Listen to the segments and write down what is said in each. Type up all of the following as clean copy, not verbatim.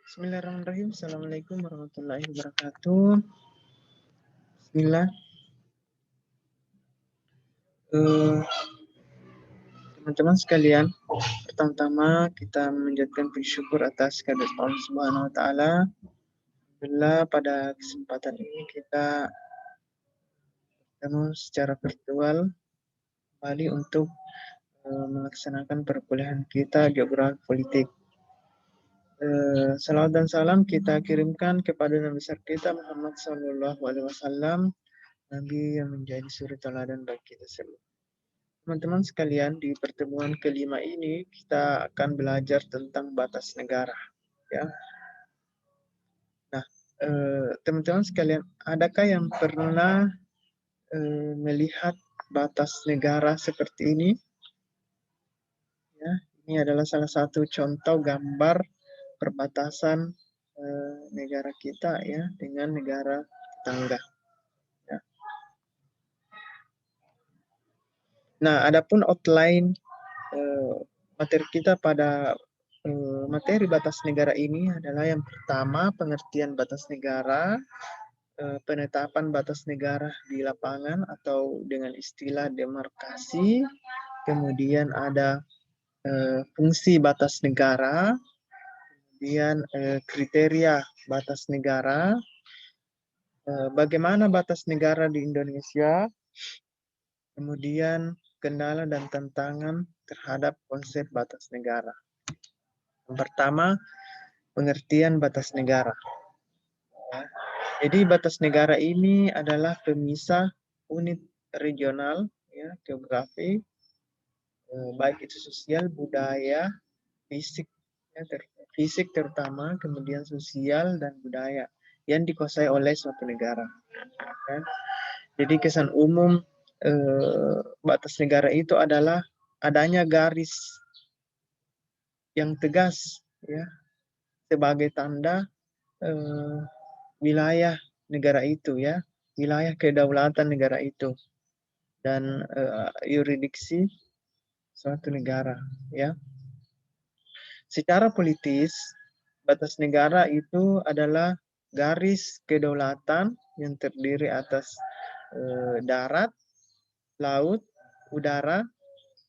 Bismillahirrahmanirrahim. Assalamualaikum warahmatullahi wabarakatuh. Bismillah. Teman-teman sekalian, pertama-tama kita menjadikan bersyukur atas kehadirat Allah Subhanahu wa taala. Alhamdulillah pada kesempatan ini kita bertemu secara virtual kembali untuk melaksanakan perkuliahan kita Geografi Politik. Salawat dan salam kita kirimkan kepada Nabi besar kita Muhammad SAW, Nabi yang menjadi suri teladan bagi kita semua. Teman-teman sekalian, di pertemuan kelima ini kita akan belajar tentang batas negara. Ya. Nah, teman-teman sekalian, adakah yang pernah melihat batas negara seperti ini? Ya, ini adalah salah satu contoh gambar perbatasan negara kita ya dengan negara tetangga. Ya. Nah, adapun outline materi kita pada materi batas negara ini adalah yang pertama pengertian batas negara, penetapan batas negara di lapangan atau dengan istilah demarkasi, kemudian ada fungsi batas negara, kemudian kriteria batas negara, bagaimana batas negara di Indonesia, kemudian kendala dan tantangan terhadap konsep batas negara. Yang pertama, pengertian batas negara. Jadi batas negara ini adalah pemisah unit regional, ya, geografi, baik itu sosial, budaya, fisik, ya, fisik terutama, kemudian sosial dan budaya yang dikuasai oleh suatu negara. Ya. Jadi kesan umum batas negara itu adalah adanya garis yang tegas, ya, sebagai tanda wilayah negara itu, ya, wilayah kedaulatan negara itu dan yurisdiksi suatu negara, ya. Secara politis, batas negara itu adalah garis kedaulatan yang terdiri atas darat, laut, udara,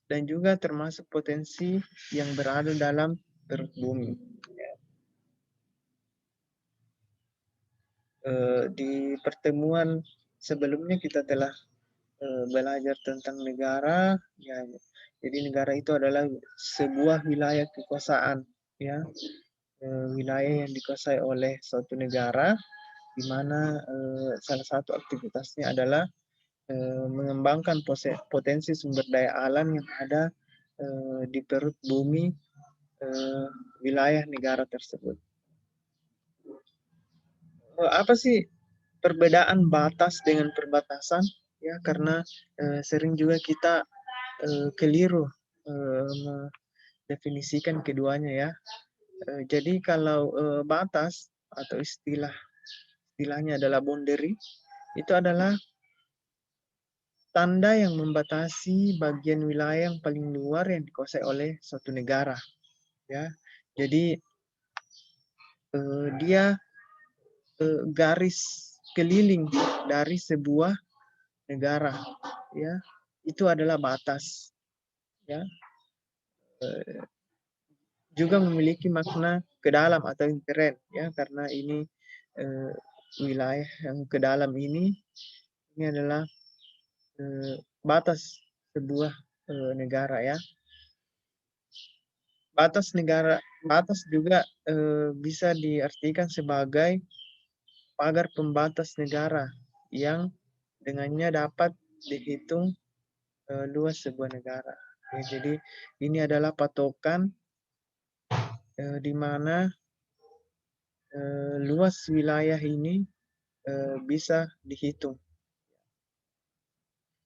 dan juga termasuk potensi yang berada dalam perut bumi. Di pertemuan sebelumnya kita telah belajar tentang negara, ya. Jadi negara itu adalah sebuah wilayah kekuasaan, ya, wilayah yang dikuasai oleh suatu negara, di mana salah satu aktivitasnya adalah mengembangkan potensi sumber daya alam yang ada di perut bumi wilayah negara tersebut. Apa sih perbedaan batas dengan perbatasan? Ya, karena sering juga kita keliru mendefinisikan keduanya, ya. Jadi kalau batas atau istilahnya adalah boundary, itu adalah tanda yang membatasi bagian wilayah yang paling luar yang dikuasai oleh suatu negara, ya. Jadi dia garis keliling dari sebuah negara, ya. Itu adalah batas, ya. Juga memiliki makna ke dalam atau intern, ya, karena ini wilayah yang ke dalam ini adalah batas sebuah negara, ya. Batas juga bisa diartikan sebagai pagar pembatas negara yang dengannya dapat dihitung luas sebuah negara. Ya, jadi ini adalah patokan di mana luas wilayah ini bisa dihitung.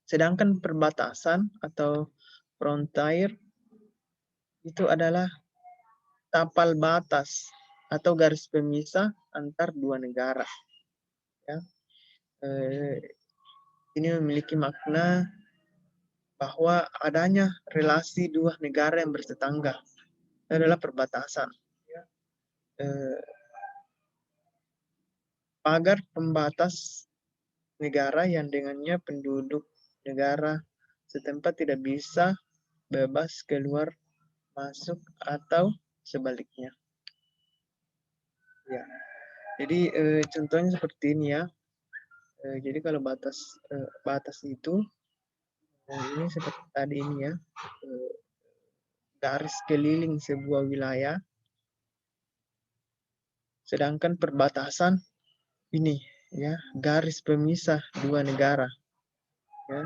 Sedangkan perbatasan atau frontier itu adalah tapal batas atau garis pemisah antar dua negara. Ya. Ini memiliki makna bahwa adanya relasi dua negara yang bertetangga adalah perbatasan. Ya. pagar pembatas negara yang dengannya penduduk negara setempat tidak bisa bebas keluar masuk atau sebaliknya. Ya, jadi contohnya seperti ini ya. Jadi kalau batas itu ini seperti tadi ini ya, garis keliling sebuah wilayah, sedangkan perbatasan ini ya garis pemisah dua negara. Ya.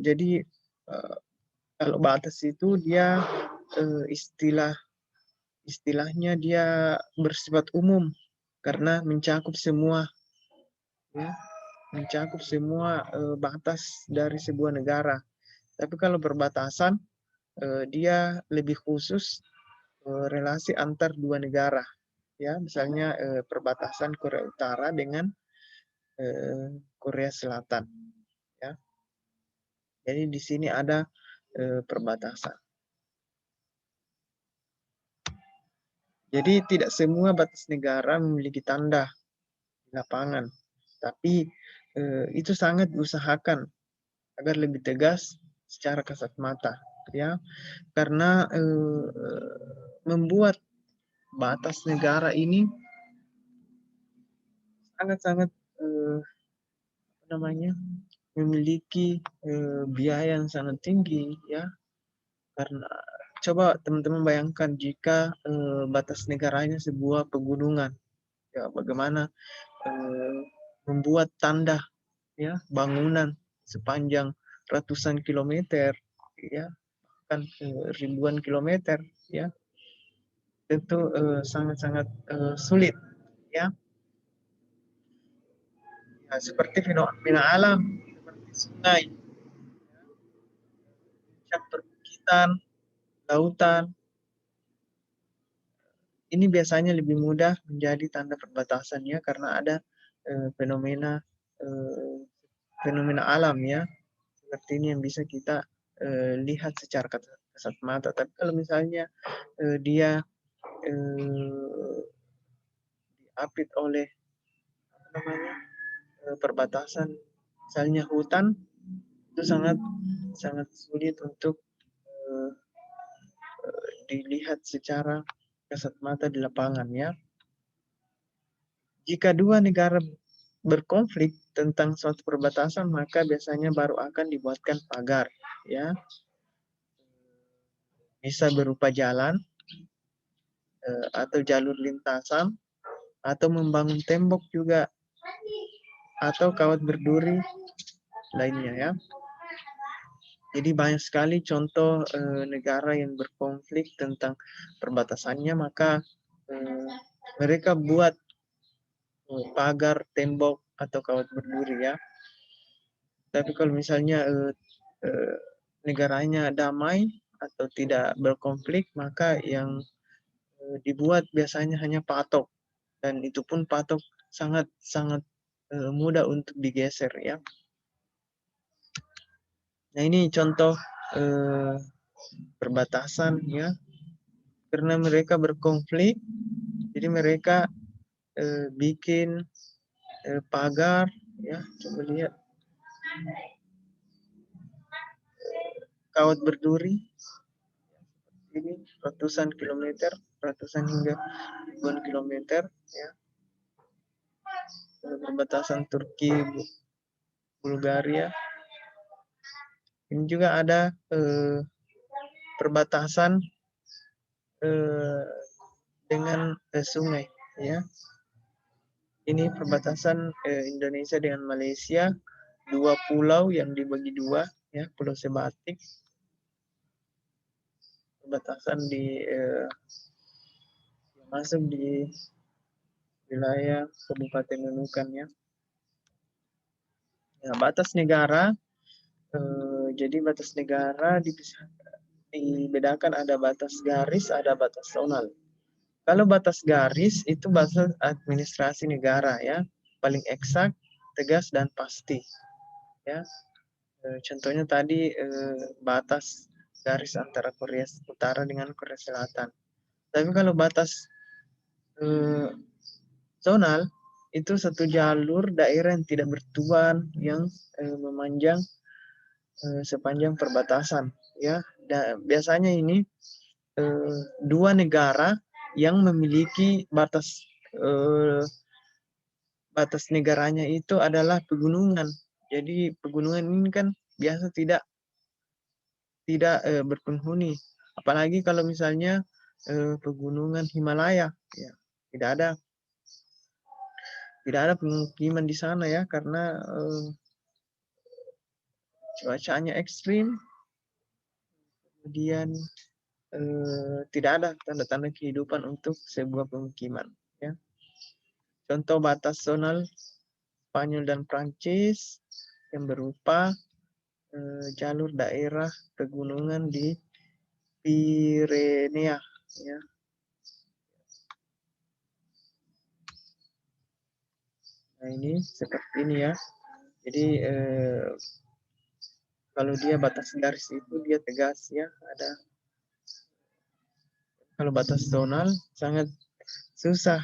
Jadi kalau batas itu dia istilahnya dia bersifat umum karena mencakup semua ya, mencakup semua batas dari sebuah negara. Tapi kalau perbatasan dia lebih khusus relasi antar dua negara ya, misalnya perbatasan Korea Utara dengan Korea Selatan ya. Jadi di sini ada perbatasan. Jadi tidak semua batas negara memiliki tanda di lapangan, tapi itu sangat diusahakan agar lebih tegas secara kasat mata, ya, karena membuat batas negara ini sangat-sangat memiliki biaya yang sangat tinggi, ya, karena coba teman-teman bayangkan jika batas negaranya sebuah pegunungan, ya bagaimana membuat tanda ya bangunan sepanjang ratusan kilometer ya kan ribuan kilometer ya tentu sangat-sangat sulit ya. Ya seperti fenomena alam seperti sungai, puncak perbukitan, lautan, ini biasanya lebih mudah menjadi tanda perbatasannya karena ada fenomena eh, fenomena alam ya seperti ini yang bisa kita lihat secara kasat mata. Tapi kalau misalnya dia diapit oleh apa namanya perbatasan, misalnya hutan, itu sangat sangat sulit untuk dilihat secara kasat mata di lapangan ya. Jika dua negara berkonflik tentang suatu perbatasan, maka biasanya baru akan dibuatkan pagar ya. Bisa berupa jalan atau jalur lintasan atau membangun tembok juga atau kawat berduri lainnya ya. Jadi banyak sekali contoh negara yang berkonflik tentang perbatasannya, maka mereka buat pagar, tembok atau kawat berduri ya. Tapi kalau misalnya negaranya damai atau tidak berkonflik, maka yang dibuat biasanya hanya patok, dan itu pun patok sangat sangat mudah untuk digeser ya. Nah ini contoh perbatasan ya, karena mereka berkonflik, jadi mereka bikin pagar ya, coba lihat kawat berduri ini ratusan kilometer, ratusan hingga ribuan kilometer ya. Perbatasan Turki, Bulgaria. Ini juga ada perbatasan dengan sungai ya. Ini perbatasan Indonesia dengan Malaysia, dua pulau yang dibagi dua ya, Pulau Sebatik. Perbatasan di masuk di wilayah Kabupaten Nunukan ya. Ya, batas negara jadi batas negara dibedakan ada batas garis, ada batas zonal. Kalau batas garis itu batas administrasi negara ya, paling eksak, tegas dan pasti. Ya, contohnya tadi batas garis antara Korea Utara dengan Korea Selatan. Tapi kalau batas zonal itu satu jalur daerah yang tidak bertuan yang memanjang sepanjang perbatasan, ya. Biasanya ini dua negara yang memiliki batas negaranya itu adalah pegunungan. Jadi pegunungan ini kan biasa tidak berpenghuni. Apalagi kalau misalnya pegunungan Himalaya, ya tidak ada pemukiman di sana ya, karena cuacanya ekstrim, kemudian tidak ada tanda-tanda kehidupan untuk sebuah pemukiman. Ya. Contoh batas zonal Spanyol dan Prancis yang berupa jalur daerah pegunungan di Pirenea. Ya. Nah ini seperti ini ya. Jadi kalau dia batas garis itu dia tegas ya. Kalau batas zonal sangat susah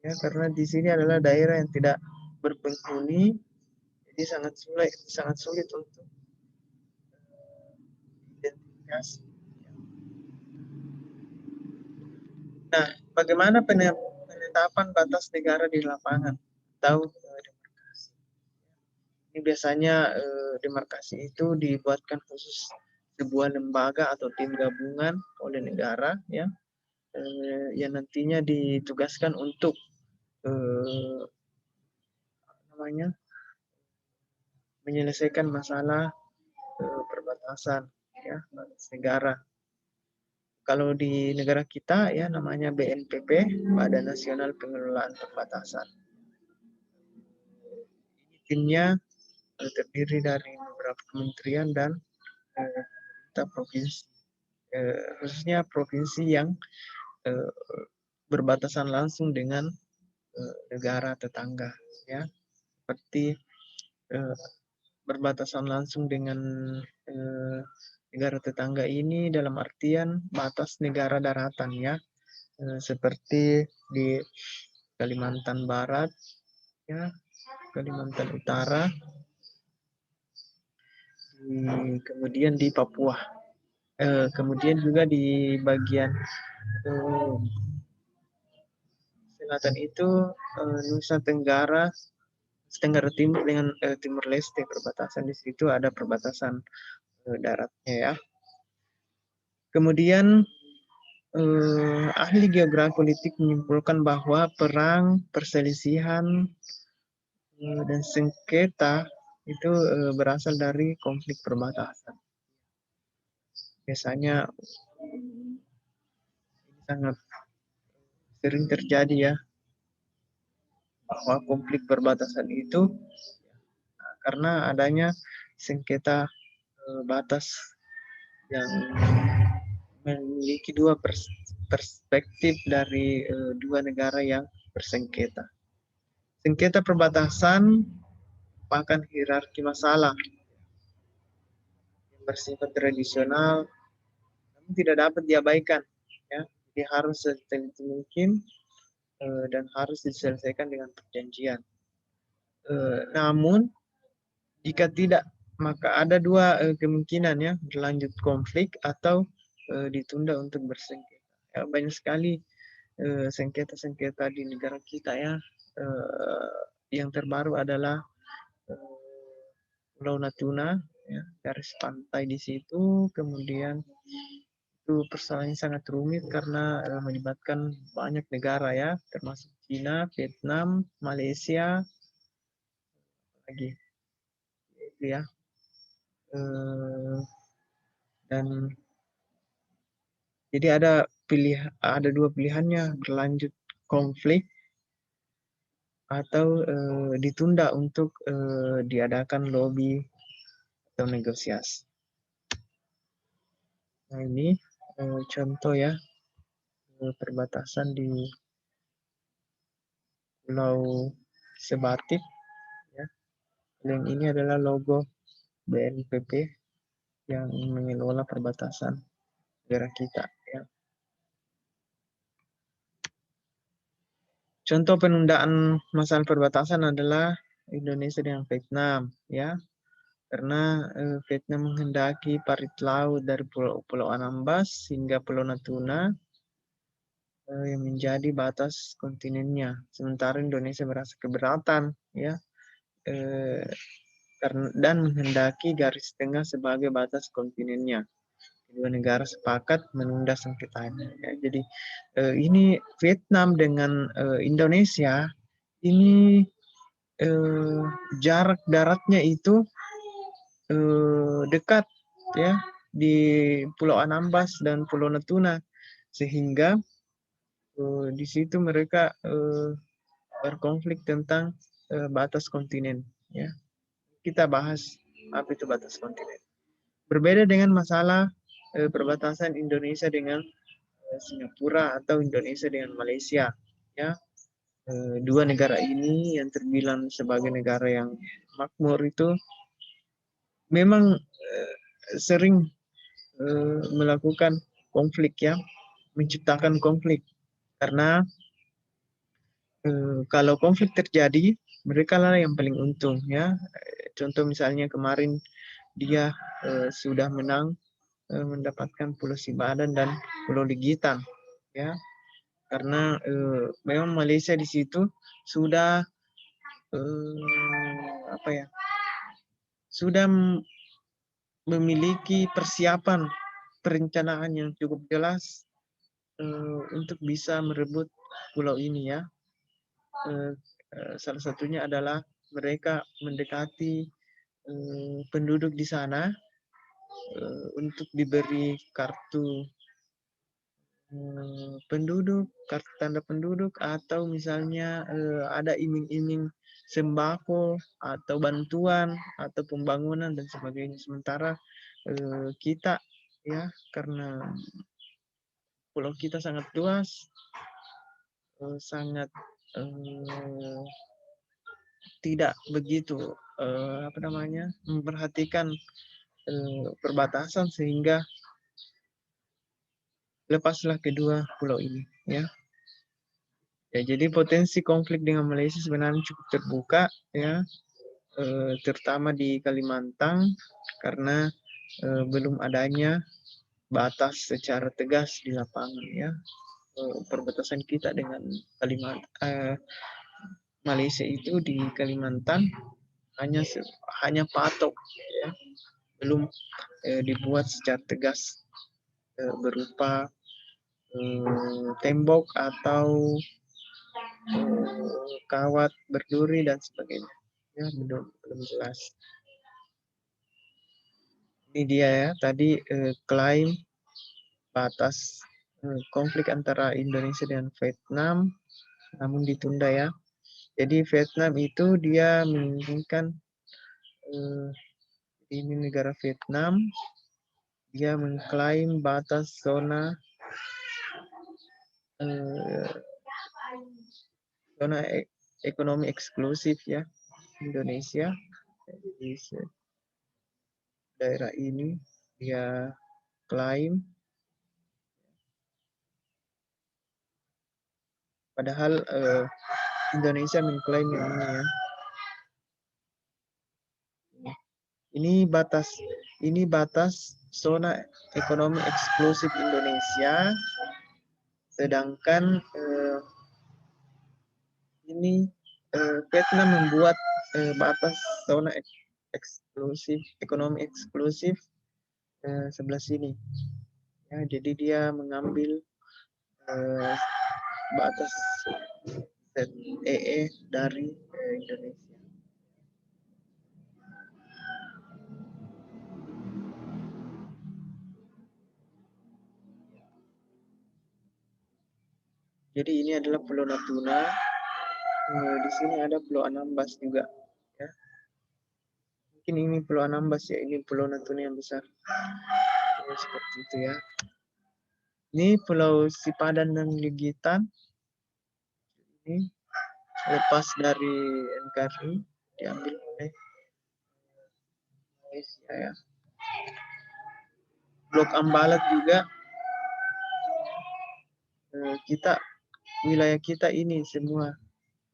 ya, karena di sini adalah daerah yang tidak berpenghuni, jadi sangat sulit untuk identifikasi. Nah, bagaimana penetapan batas negara di lapangan atau demarkasi? Ini biasanya demarkasi itu dibuatkan khusus sebuah lembaga atau tim gabungan oleh negara ya, yang nantinya ditugaskan untuk menyelesaikan masalah perbatasan ya, batas negara. Kalau di negara kita ya namanya BNPP, Badan Nasional Pengelolaan Perbatasan. Timnya terdiri dari beberapa kementerian dan pemerintah provinsi, khususnya provinsi yang berbatasan langsung dengan negara tetangga, ya, seperti berbatasan langsung dengan negara tetangga ini dalam artian batas negara daratan ya, seperti di Kalimantan Barat, ya, Kalimantan Utara, kemudian di Papua, kemudian juga di bagian selatan itu Nusa Tenggara Timur dengan Timur Leste, perbatasan di situ ada perbatasan daratnya ya. Kemudian ahli geografi politik menyimpulkan bahwa perang, perselisihan, dan sengketa itu berasal dari konflik perbatasan. Biasanya sangat sering terjadi ya, bahwa konflik perbatasan itu karena adanya sengketa batas yang memiliki dua perspektif dari dua negara yang bersengketa. Sengketa perbatasan merupakan hierarki masalah yang bersifat tradisional, namun tidak dapat diabaikan. Ya. Jadi harus seteliti mungkin dan harus diselesaikan dengan perjanjian. Namun jika tidak, maka ada dua kemungkinan ya, berlanjut konflik atau ditunda untuk bersengketa. Ya, banyak sekali sengketa-sengketa di negara kita ya. Yang terbaru adalah Pulau Natuna, ya, garis pantai di situ. Kemudian itu persoalannya sangat rumit karena melibatkan banyak negara ya, termasuk China, Vietnam, Malaysia, lagi itu ya. Dan jadi ada dua pilihannya, berlanjut konflik atau ditunda untuk diadakan lobby atau negosiasi. Nah ini contoh ya perbatasan di Pulau Sebatik. Ya. Yang ini adalah logo BNPP yang mengelola perbatasan negara kita. Ya. Contoh penundaan masalah perbatasan adalah Indonesia dengan Vietnam, ya, karena Vietnam menghendaki parit laut dari Pulau Anambas hingga Pulau Natuna yang menjadi batas kontinennya, sementara Indonesia merasa keberatan, ya, dan menghendaki garis tengah sebagai batas kontinennya. Kedua negara sepakat menunda sengketanya. Ya, jadi ini Vietnam dengan Indonesia ini jarak daratnya itu dekat, ya, di Pulau Anambas dan Pulau Natuna, sehingga di situ mereka berkonflik tentang batas kontinen. Ya, kita bahas apa itu batas kontinen. Berbeda dengan masalah perbatasan Indonesia dengan Singapura atau Indonesia dengan Malaysia, ya, dua negara ini yang terbilang sebagai negara yang makmur itu memang sering melakukan konflik, ya, menciptakan konflik, karena kalau konflik terjadi mereka lah yang paling untung, ya. Contoh misalnya kemarin dia sudah menang mendapatkan Pulau Sibadan dan Pulau Ligitan, ya, karena memang Malaysia di situ sudah apa ya, sudah memiliki persiapan perencanaan yang cukup jelas untuk bisa merebut pulau ini, ya. Salah satunya adalah mereka mendekati penduduk di sana untuk diberi kartu penduduk, kartu tanda penduduk, atau misalnya ada iming-iming sembako atau bantuan atau pembangunan dan sebagainya. Sementara kita, ya, karena pulau kita sangat luas, sangat tidak begitu apa namanya, memperhatikan perbatasan, sehingga lepaslah kedua pulau ini, ya. Ya, jadi potensi konflik dengan Malaysia sebenarnya cukup terbuka, ya, terutama di Kalimantan, karena belum adanya batas secara tegas di lapangan, ya. Perbatasan kita dengan Malaysia itu di Kalimantan hanya patok, ya, belum dibuat secara tegas berupa tembok atau kawat berduri dan sebagainya, ya, belum jelas. Ini dia, ya, tadi klaim batas konflik antara Indonesia dan Vietnam namun ditunda, ya. Jadi Vietnam itu dia menginginkan ini negara Vietnam dia mengklaim batas zona ekonomi eksklusif, ya, Indonesia. Jadi daerah ini dia klaim, padahal Indonesia mengklaim yang ini, ya. Ini batas zona ekonomi eksklusif Indonesia, sedangkan ini Vietnam membuat batas zona eksklusif ekonomi eksklusif sebelah sini, ya. Jadi dia mengambil batas ZEE dari Indonesia. Jadi ini adalah Pulau Natuna. Di sini ada Pulau Anambas juga, ya. Mungkin ini Pulau Anambas, ya, ini Pulau Natuna yang besar. Seperti itu, ya. Ini Pulau Sipadan dan Ligitan. Ini lepas dari NKRI, diambil oleh Malaysia, ya. Blok Ambalat juga kita wilayah kita ini semua,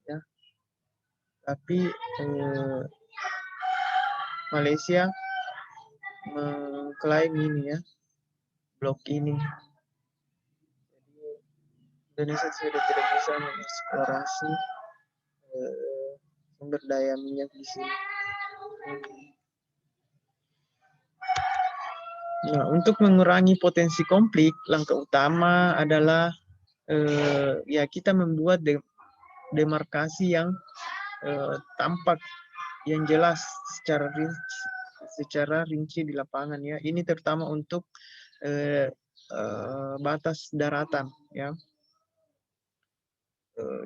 ya. Tapi Malaysia mengklaim ini, ya, blok ini. Jadi Indonesia sudah tidak bisa mengeksplorasi sumber daya minyak di sini. Nah, untuk mengurangi potensi konflik, langkah utama adalah ya kita membuat demarkasi yang tampak, yang jelas secara rinci di lapangan, ya. Ini terutama untuk batas daratan, ya.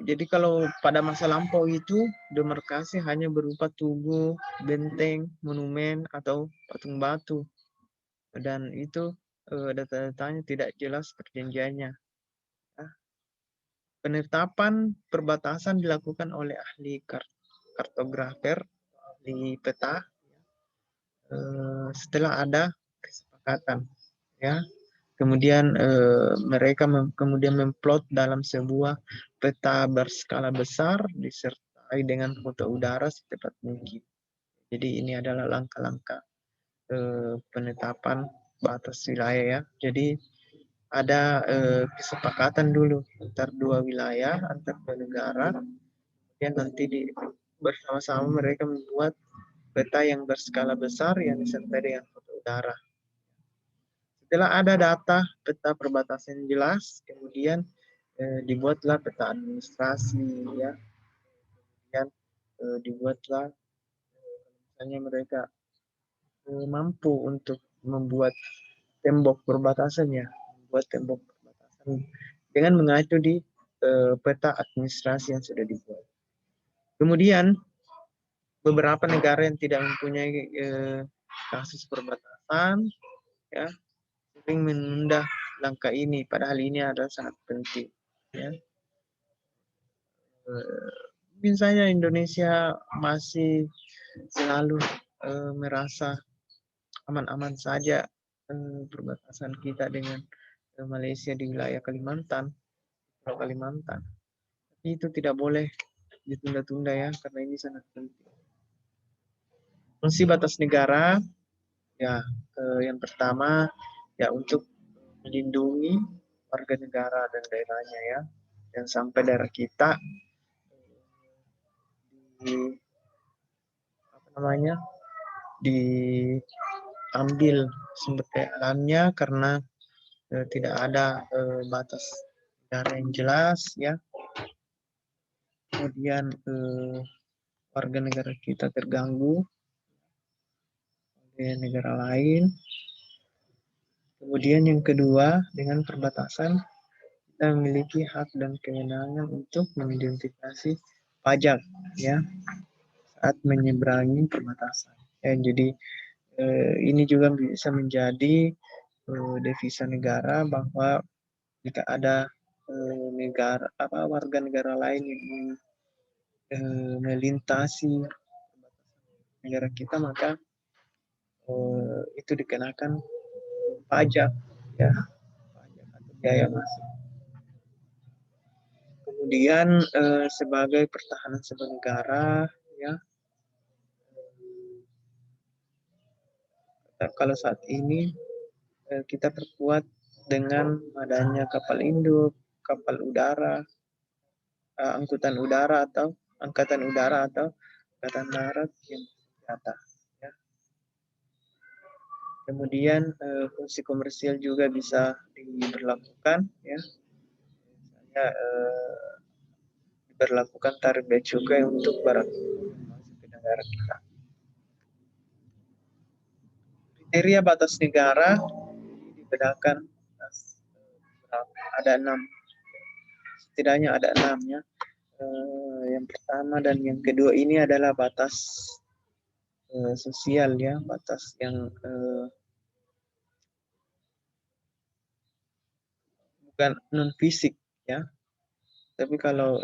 Jadi kalau pada masa lampau itu demarkasi hanya berupa tugu, benteng, monumen, atau patung batu, dan itu data-datanya tidak jelas perjanjiannya. Penetapan perbatasan dilakukan oleh ahli kartografer, ahli peta, setelah ada kesepakatan, ya. Kemudian mereka kemudian memplot dalam sebuah peta berskala besar disertai dengan foto udara secepat mungkin. Jadi ini adalah langkah-langkah penetapan batas wilayah, ya. Jadi ada kesepakatan dulu antar dua wilayah, antar dua negara, dan nanti bersama-sama mereka membuat peta yang berskala besar yang disertai dengan foto udara. Setelah ada data peta perbatasan jelas, kemudian dibuatlah peta administrasi, ya. Kemudian dibuatlah misalnya mereka mampu untuk membuat tembok perbatasannya, membuat tembok perbatasan dengan mengacu di peta administrasi yang sudah dibuat. Kemudian beberapa negara yang tidak mempunyai kasus perbatasan, ya, sering menunda langkah ini, padahal ini adalah sangat penting, ya. Misalnya Indonesia masih selalu merasa aman-aman saja perbatasan kita dengan Malaysia di wilayah Kalimantan, Pulau Kalimantan. Tapi itu tidak boleh ditunda-tunda, ya, karena ini sangat penting. Fungsi batas negara, ya, yang pertama, ya, untuk melindungi warga negara dan daerahnya, ya, dan sampai daerah kita diambil sumber daya alamnya karena tidak ada batas negara yang jelas, ya. Kemudian warga negara kita terganggu oleh negara lain. Kemudian yang kedua, dengan perbatasan kita memiliki hak dan kewenangan untuk mengidentifikasi pajak, ya, saat menyeberangi perbatasan. Ya, jadi ini juga bisa menjadi devisa negara bahwa jika ada warga negara lain yang melintasi negara kita, maka itu dikenakan pajak, ya, pajak atau biaya masuk. Kemudian sebagai pertahanan sebuah negara, ya, kalau saat ini kita perkuat dengan adanya kapal induk, kapal udara, angkutan udara atau angkatan udara atau angkatan darat yang bersenjata, ya. Kemudian fungsi komersial juga bisa diberlakukan, ya. Misalnya diberlakukan tarif bea cukai untuk barang masuk ke negara kita. Kriteria batas negara dibedakan ada 6, setidaknya ada 6, ya. Yang pertama dan yang kedua ini adalah batas sosial, ya, batas yang bukan non fisik, ya. Tapi kalau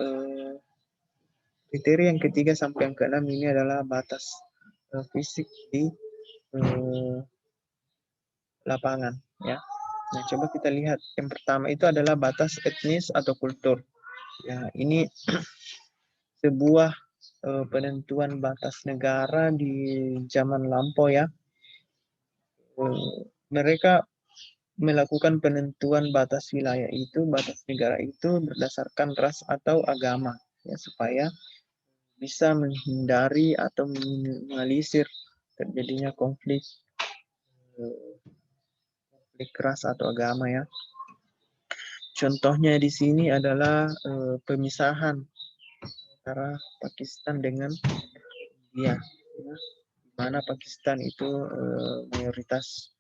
kriteria yang ketiga sampai yang keenam ini adalah batas fisik di lapangan, ya. Nah, coba kita lihat. Yang pertama itu adalah batas etnis atau kultur. Ya, ini sebuah penentuan batas negara di zaman lampau ya. Mereka melakukan penentuan batas wilayah itu, batas negara itu berdasarkan ras atau agama, ya, supaya bisa menghindari atau meminimalisir terjadinya konflik ras atau agama ya. Contohnya di sini adalah pemisahan antara Pakistan dengan India, ya, di mana Pakistan itu mayoritas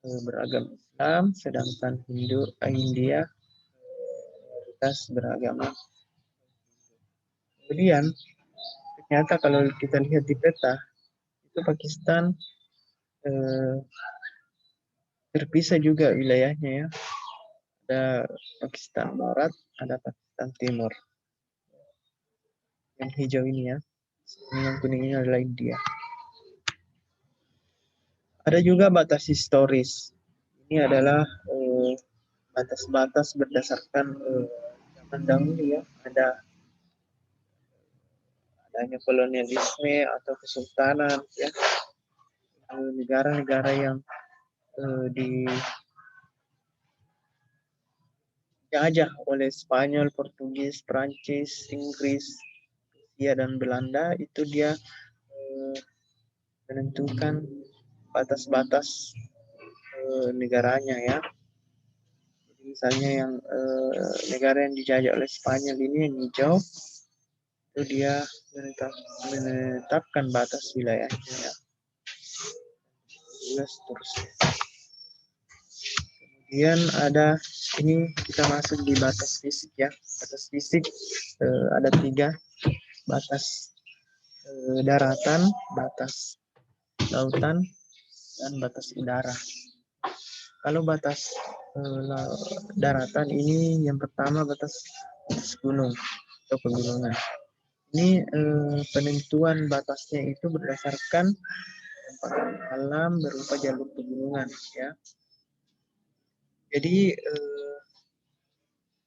beragama Islam, sedangkan India mayoritas beragama. Kemudian ternyata kalau kita lihat di peta, itu Pakistan terpisah juga wilayahnya ya. Ada Pakistan Barat, ada Pakistan Timur. Yang hijau ini ya, yang kuning ini adalah India. Ada juga batas historis. Ini adalah batas-batas berdasarkan zaman dahulu ya. Adanya kolonialisme atau kesultanan ya. Negara-negara yang dijajah oleh Spanyol, Portugis, Prancis, Inggris, Rusia dan Belanda, itu dia menentukan batas-batas negaranya ya. Jadi misalnya yang negara yang dijajah oleh Spanyol ini yang hijau, itu dia menetapkan batas wilayahnya ya. Seterusnya. Kemudian ada ini kita masuk di batas fisik ya. Batas fisik ada 3 batas daratan, batas lautan, dan batas udara. Kalau batas daratan ini yang pertama batas gunung atau pegunungan. Ini penentuan batasnya itu berdasarkan hamparan alam berupa jalur pegunungan ya. Jadi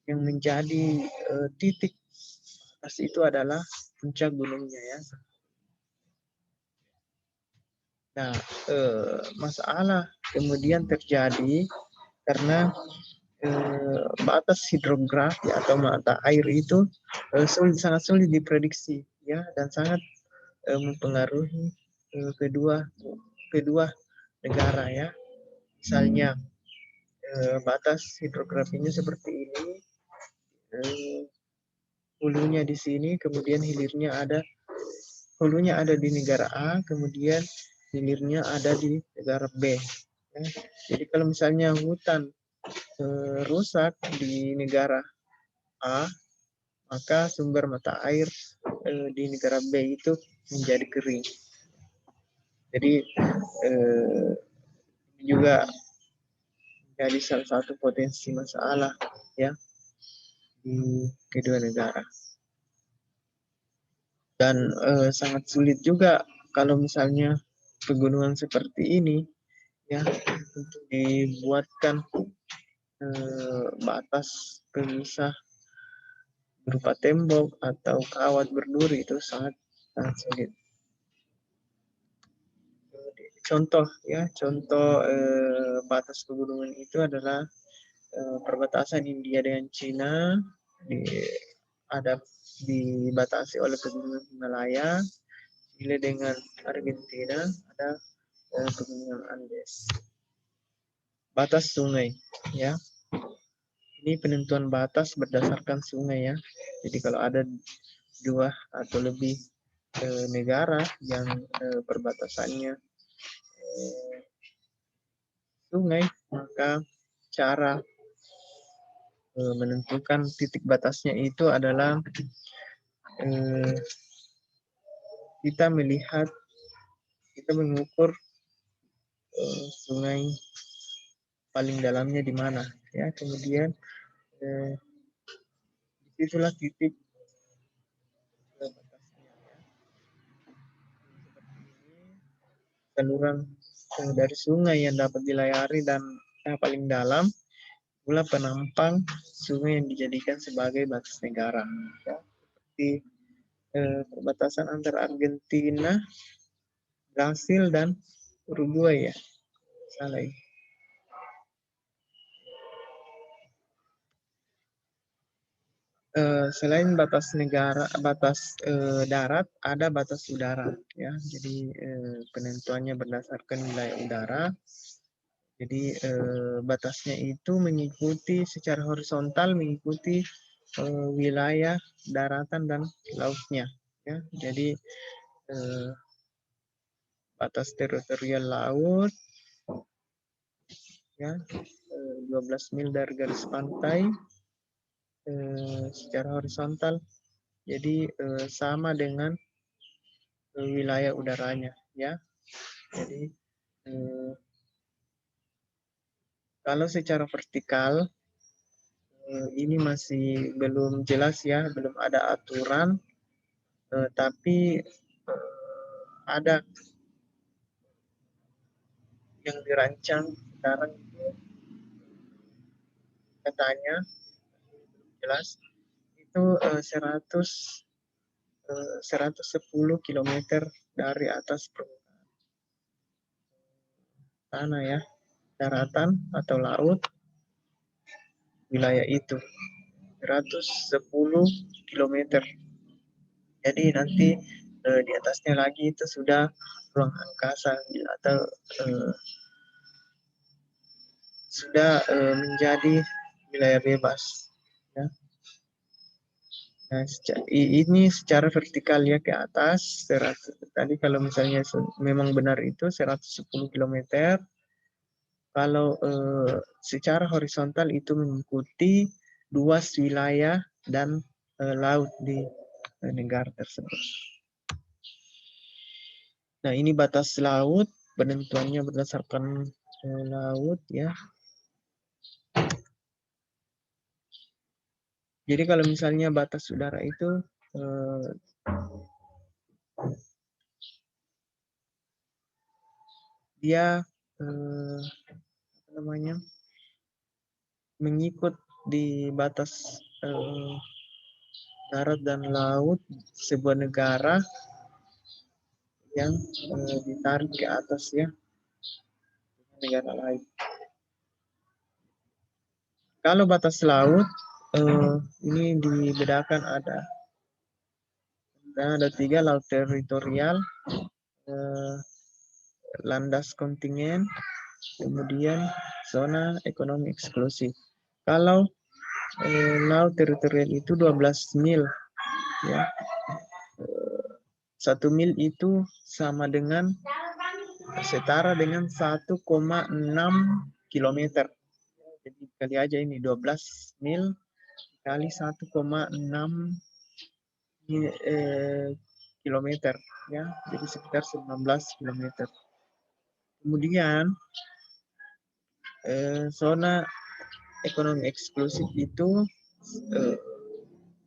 yang menjadi titik batas itu adalah puncak gunungnya ya. Nah, masalah kemudian terjadi karena batas hidrografi atau mata air itu sangat sulit diprediksi ya, dan sangat mempengaruhi kedua negara ya. Misalnya batas hidrografinya seperti ini, hulunya di sini, kemudian hulunya ada di negara A, kemudian hilirnya ada di negara B. Ya. Jadi kalau misalnya hutan rusak di negara A, maka sumber mata air di negara B itu menjadi kering. Jadi juga jadi salah satu potensi masalah ya di kedua negara. Dan sangat sulit juga kalau misalnya pegunungan seperti ini ya untuk dibuatkan batas pemisah berupa tembok atau kawat berduri, itu sangat sulit. Contoh batas pegunungan itu adalah perbatasan India dengan Cina, dibatasi oleh pegunungan Himalaya. Chile dengan Argentina ada pegunungan Andes. Batas sungai ya. Ini penentuan batas berdasarkan sungai ya. Jadi kalau ada 2 atau lebih negara yang perbatasannya sungai, maka cara menentukan titik batasnya itu adalah kita mengukur sungai paling dalamnya di mana ya, kemudian disitulah titik batasnya ya. Saluran dari sungai yang dapat dilayari dan yang paling dalam pula penampang sungai yang dijadikan sebagai batas negara. Ya. Seperti perbatasan antara Argentina, Brasil, dan Uruguay ya. Salah ya. Selain batas negara, batas darat, ada batas udara ya. Jadi penentuannya berdasarkan wilayah udara. Jadi batasnya itu mengikuti secara horizontal mengikuti wilayah daratan dan lautnya ya. Jadi batas teritorial laut ya 12 mil dari garis pantai secara horizontal. Jadi sama dengan wilayah udaranya ya. Jadi kalau secara vertikal ini masih belum jelas ya, belum ada aturan, tapi ada yang dirancang sekarang itu katanya jelas itu 110 km dari atas permukaan tanah ya, daratan atau laut wilayah itu 110 km. Jadi nanti di atasnya lagi itu sudah ruang angkasa atau sudah menjadi wilayah bebas. Ya. Nah, ini secara vertikal ya ke atas. Tadi kalau misalnya memang benar itu 110 km. Kalau secara horizontal itu mengikuti luas wilayah dan laut di negara tersebut. Nah, ini batas laut, penentuannya berdasarkan laut ya. Jadi kalau misalnya batas udara itu dia apa namanya mengikut di batas darat dan laut sebuah negara yang ditarik ke atas ya negara lain. Kalau batas laut ini dibedakan ada 3 laut teritorial, landas kontinen, kemudian zona ekonomi eksklusif. Kalau laut teritorial itu 12 mil ya. 1 mil itu sama dengan setara dengan 1,6 kilometer. Jadi kali aja ini 12 mil kali 1,6 kilometer ya, jadi sekitar 19 kilometer. Kemudian zona ekonomi eksklusif itu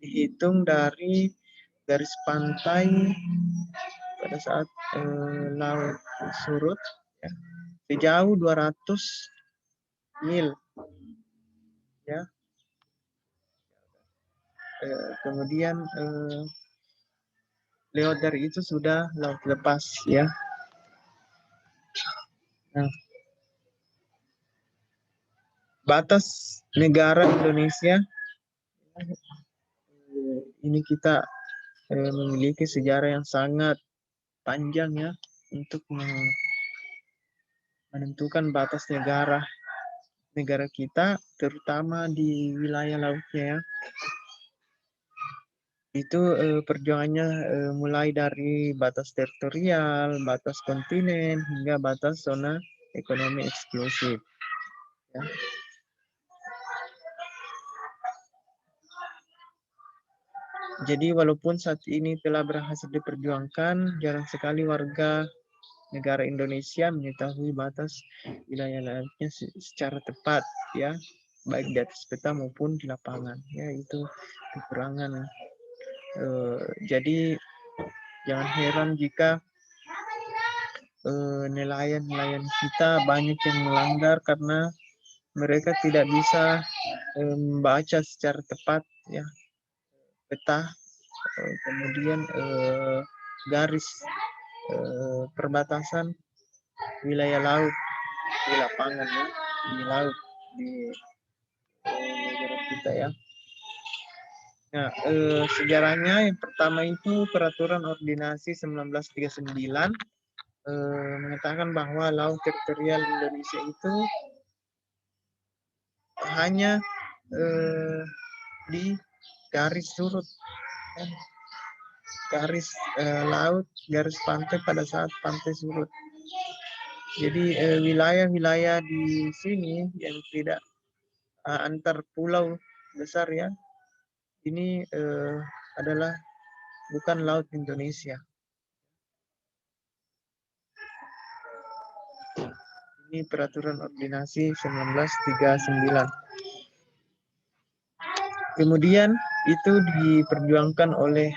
dihitung dari garis pantai pada saat laut surut ya, sejauh 200 mil ya. Kemudian lewat dari itu sudah laut lepas ya. Nah, batas negara Indonesia ini kita memiliki sejarah yang sangat panjang ya untuk menentukan batas negara kita, terutama di wilayah lautnya ya. Itu perjuangannya mulai dari batas teritorial, batas kontinen, hingga batas zona ekonomi eksklusif. Ya. Jadi walaupun saat ini telah berhasil diperjuangkan, jarang sekali warga negara Indonesia mengetahui batas wilayah lautnya secara tepat, ya, baik di atas peta maupun di lapangan. Ya, itu kekurangan. Jadi jangan heran jika nelayan-nelayan kita banyak yang melanggar karena mereka tidak bisa membaca secara tepat ya peta, kemudian garis perbatasan wilayah laut di lapangan ya, di laut di negara kita ya. Nah, sejarahnya yang pertama itu Peraturan Ordinasi 1939 mengatakan bahwa laut teritorial Indonesia itu hanya di garis surut, garis laut, garis pantai pada saat pantai surut. Jadi wilayah-wilayah di sini yang tidak antar pulau besar ya, ini adalah bukan laut Indonesia. Ini Peraturan Ordinasi 1939. Kemudian itu diperjuangkan oleh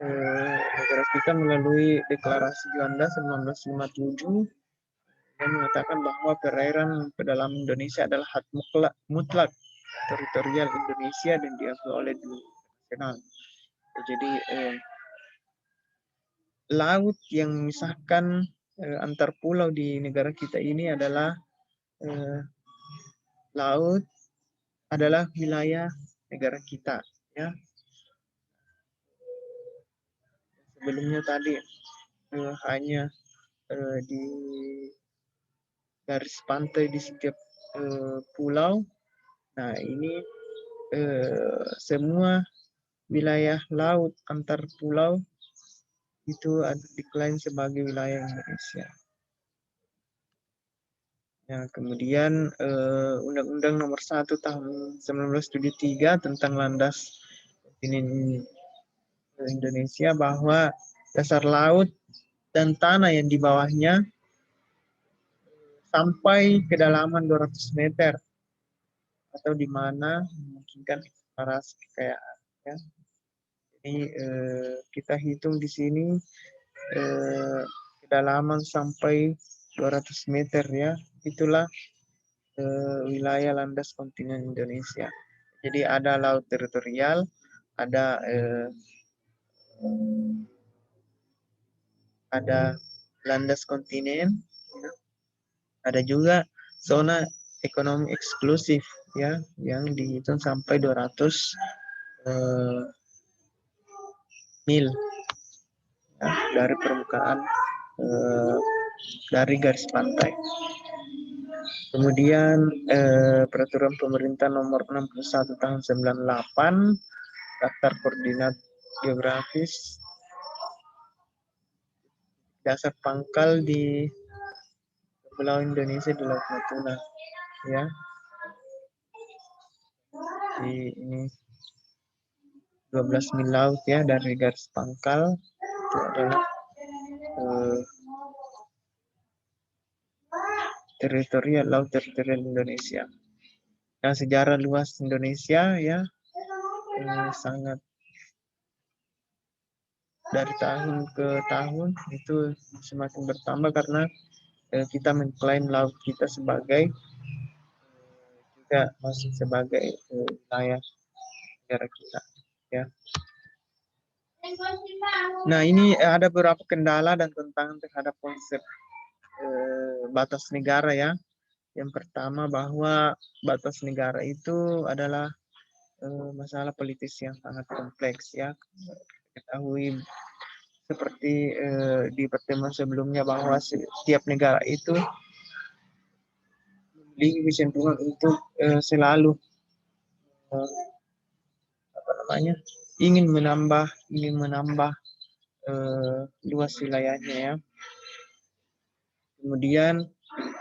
negara kita melalui Deklarasi Juanda 1957 yang mengatakan bahwa perairan pedalaman Indonesia adalah hak mutlak teritorial Indonesia dan diakui oleh dunia internasional. Jadi laut yang memisahkan antar pulau di negara kita ini adalah laut adalah wilayah negara kita ya. Sebelumnya tadi hanya di garis pantai di setiap pulau. Nah, ini semua wilayah laut antar pulau itu diklaim sebagai wilayah Indonesia. Ya, kemudian Undang-Undang Nomor 1 Tahun 1973 tentang landas kontinen Indonesia bahwa dasar laut dan tanah yang di bawahnya sampai kedalaman 200 meter atau di mana memungkinkan eksplorasi kekayaan. Ya. Jadi kita hitung di sini kedalaman sampai 200 meter ya, itulah wilayah landas kontinen Indonesia. Jadi ada laut teritorial, ada landas kontinen, ada juga zona ekonomi eksklusif ya yang dihitung sampai 200 mil ya, dari permukaan dari garis pantai. Kemudian Peraturan Pemerintah Nomor 61 Tahun 98 Daftar Koordinat Geografis dasar pangkal di Pulau Indonesia di Laut Natuna ya. Di ini 12 mil laut ya dari garis pangkal itu adalah laut teritorial Indonesia. Nah, sejarah luas Indonesia ya sangat dari tahun ke tahun itu semakin bertambah karena kita mengklaim laut kita sebagai juga masih sebagai wilayah negara kita ya. Nah, ini ada beberapa kendala dan tantangan terhadap konsep batas negara ya. Yang pertama bahwa batas negara itu adalah masalah politis yang sangat kompleks ya. Ketahui seperti di pertemuan sebelumnya bahwa setiap negara itu memiliki kecenderungan untuk selalu ingin menambah luas wilayahnya ya. Kemudian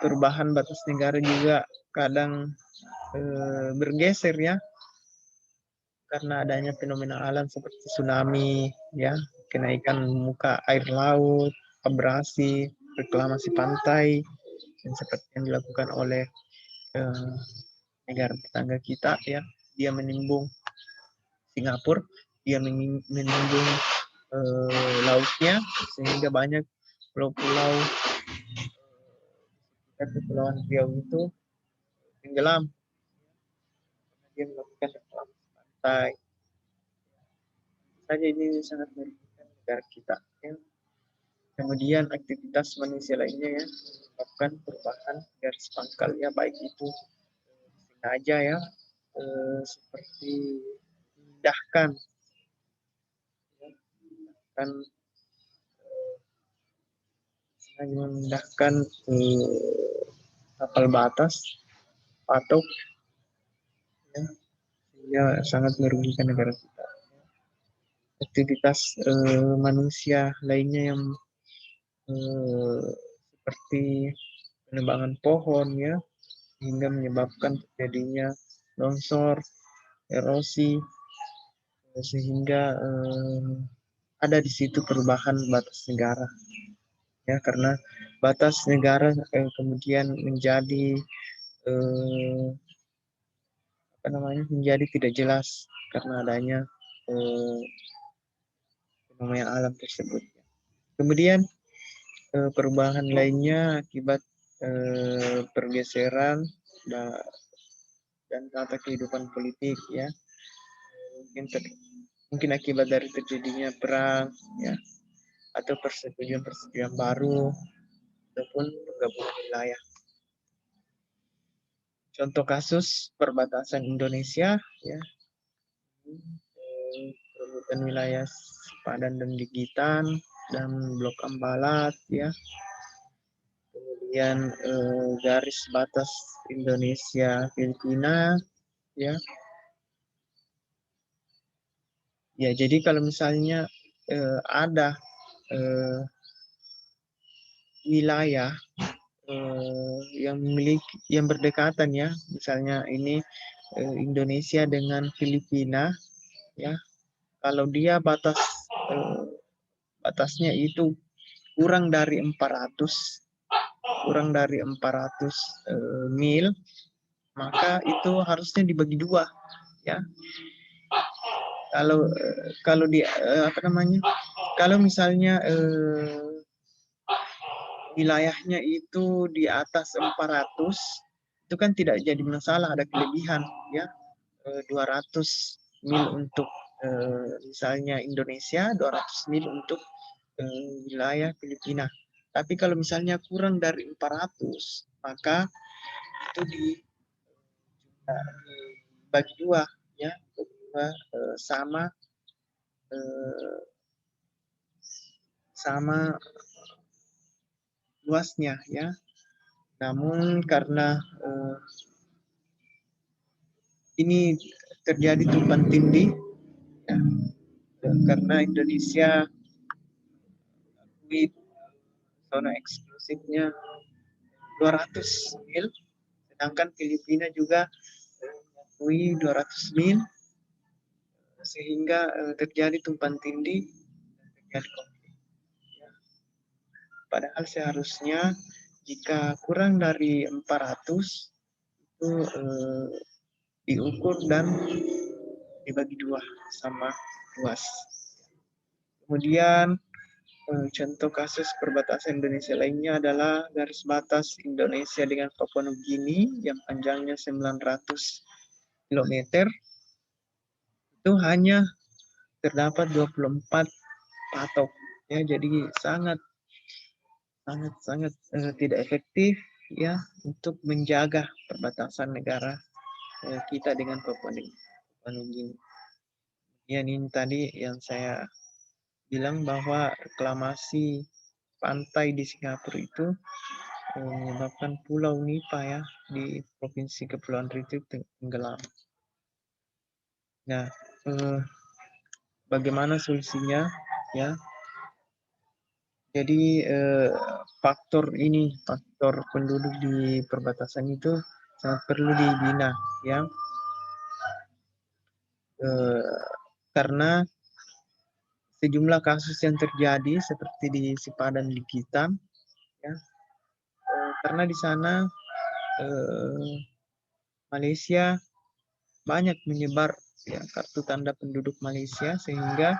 perubahan batas negara juga kadang bergeser ya karena adanya fenomena alam seperti tsunami ya, kenaikan muka air laut, abrasi, reklamasi pantai yang seperti yang dilakukan oleh negara tetangga kita ya, dia menimbun Singapura, dia menimbun lautnya sehingga banyak pulau-pulau Kepulauan Riau itu tenggelam dia melakukan reklamasi pantai. Saja ini sangat merugikan negara kita. Ya. Kemudian aktivitas manusia lainnya ya menyebabkan perubahan garis pangkalnya, baik itu sengaja ya, seperti memindahkan kan sengaja memindahkan kapal batas patok ya, sehingga sangat merugikan negara kita. Aktivitas manusia lainnya yang seperti penebangan pohon ya, hingga menyebabkan terjadinya longsor, erosi, sehingga ada di situ perubahan batas negara ya, karena batas negara kemudian menjadi menjadi tidak jelas karena adanya fenomena alam tersebut. Kemudian perubahan lainnya akibat pergeseran dan tata kehidupan politik ya, mungkin akibat dari terjadinya perang ya, atau persetujuan baru ataupun penggabungan wilayah. Contoh kasus perbatasan Indonesia ya, perebutan wilayah Padan dan Ligitan dan Blok Ambalat ya, kemudian garis batas Indonesia Filipina ya. Ya, jadi kalau misalnya ada wilayah yang berdekatan ya, misalnya ini Indonesia dengan Filipina ya, kalau dia batasnya itu kurang dari 400 mil, maka itu harusnya dibagi dua ya. Kalau kalau misalnya wilayahnya itu di atas 400, itu kan tidak jadi masalah, ada kelebihan ya, 200 mil untuk misalnya Indonesia, 200 mil untuk wilayah Filipina. Tapi kalau misalnya kurang dari 400, maka itu dibagi dua ya, sama luasnya ya. Namun karena ini terjadi tumpang tindih ya, karena Indonesia mengakui zona eksklusifnya 200 mil, sedangkan Filipina juga mengakui 200 mil, sehingga terjadi tumpang tindih dan terjadi konflik. Ya. Padahal seharusnya jika kurang dari 400 itu diukur dan dibagi dua sama luas. Kemudian contoh kasus perbatasan Indonesia lainnya adalah garis batas Indonesia dengan Papua Nugini yang panjangnya 900 km. Itu hanya terdapat 24 patok ya, jadi sangat tidak efektif ya untuk menjaga perbatasan negara kita dengan Papua Nugini. Ya, ini tadi yang saya bilang bahwa reklamasi pantai di Singapura itu menyebabkan Pulau Nipa ya di Provinsi Kepulauan Riau tenggelam. Nah, bagaimana solusinya ya? Jadi faktor penduduk di perbatasan itu sangat perlu dibina ya, karena sejumlah kasus yang terjadi seperti di Sipadan Ligitan ya, karena di sana Malaysia banyak menyebar ya kartu tanda penduduk Malaysia sehingga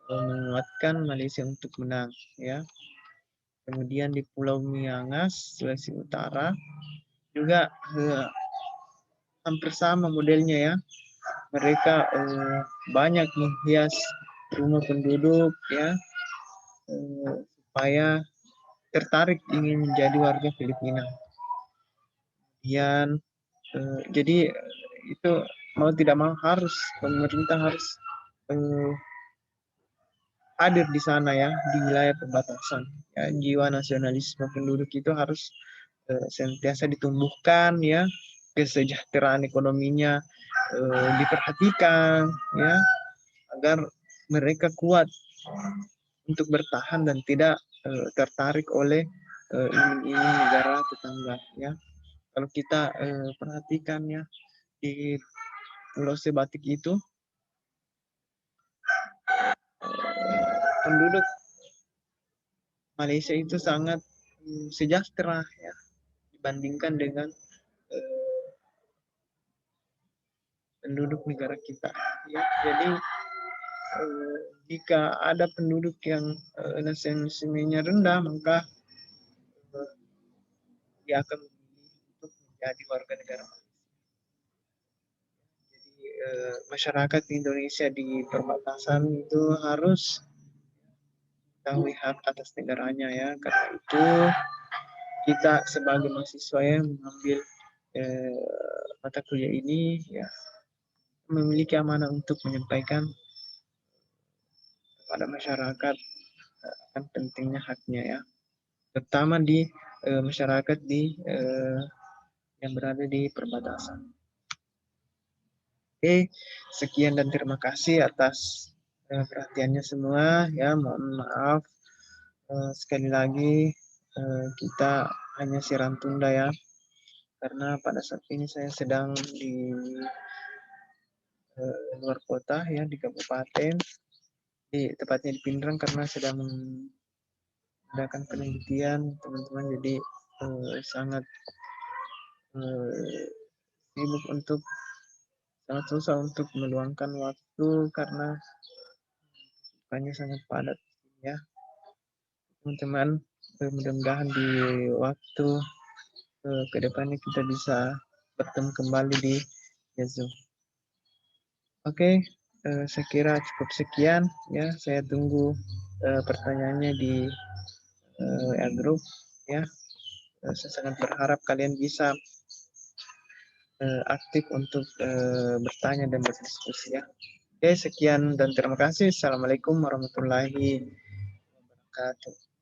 menguatkan Malaysia untuk menang ya. Kemudian di Pulau Miangas, Sulawesi Utara juga hampir sama modelnya ya. Mereka banyak menghias rumah penduduk ya, supaya tertarik ingin menjadi warga Filipina. Kemudian jadi itu mau tidak mau harus pemerintah harus hadir di sana ya, di wilayah perbatasan. Ya, jiwa nasionalisme penduduk itu harus sentiasa ditumbuhkan ya, kesejahteraan ekonominya diperhatikan ya, agar mereka kuat untuk bertahan dan tidak tertarik oleh iming-iming negara tetangga ya. Kalau kita perhatikan ya, di Pulau Sebatik itu penduduk Malaysia itu sangat sejahtera ya, dibandingkan dengan penduduk negara kita ya. Jadi jika ada penduduk yang nasionalismenya rendah, maka dia akan memilih untuk menjadi warga negara Malaysia. Jadi masyarakat Indonesia di perbatasan itu harus tahu hak atas negaranya ya. Karena itu kita sebagai mahasiswa yang mengambil mata kuliah ini ya, memiliki amanah untuk menyampaikan kepada masyarakat akan pentingnya haknya ya, terutama di masyarakat di yang berada di perbatasan. Oke, sekian dan terima kasih atas perhatiannya semua ya. Mohon maaf sekali lagi kita hanya siaran tunda ya, karena pada saat ini saya sedang di luar kota ya, di kabupaten, tepatnya di Pindrang, karena sedang mengadakan penelitian teman-teman. Jadi sangat sibuk untuk sangat susah untuk meluangkan waktu karena kesibukannya sangat padat ya teman-teman. Mudah-mudahan di waktu kedepannya kita bisa bertemu kembali di Zoom. Oke, saya kira cukup sekian ya. Saya tunggu pertanyaannya di WA Group ya. Saya sangat berharap kalian bisa aktif untuk bertanya dan berdiskusi ya. Oke, sekian dan terima kasih. Assalamualaikum warahmatullahi wabarakatuh.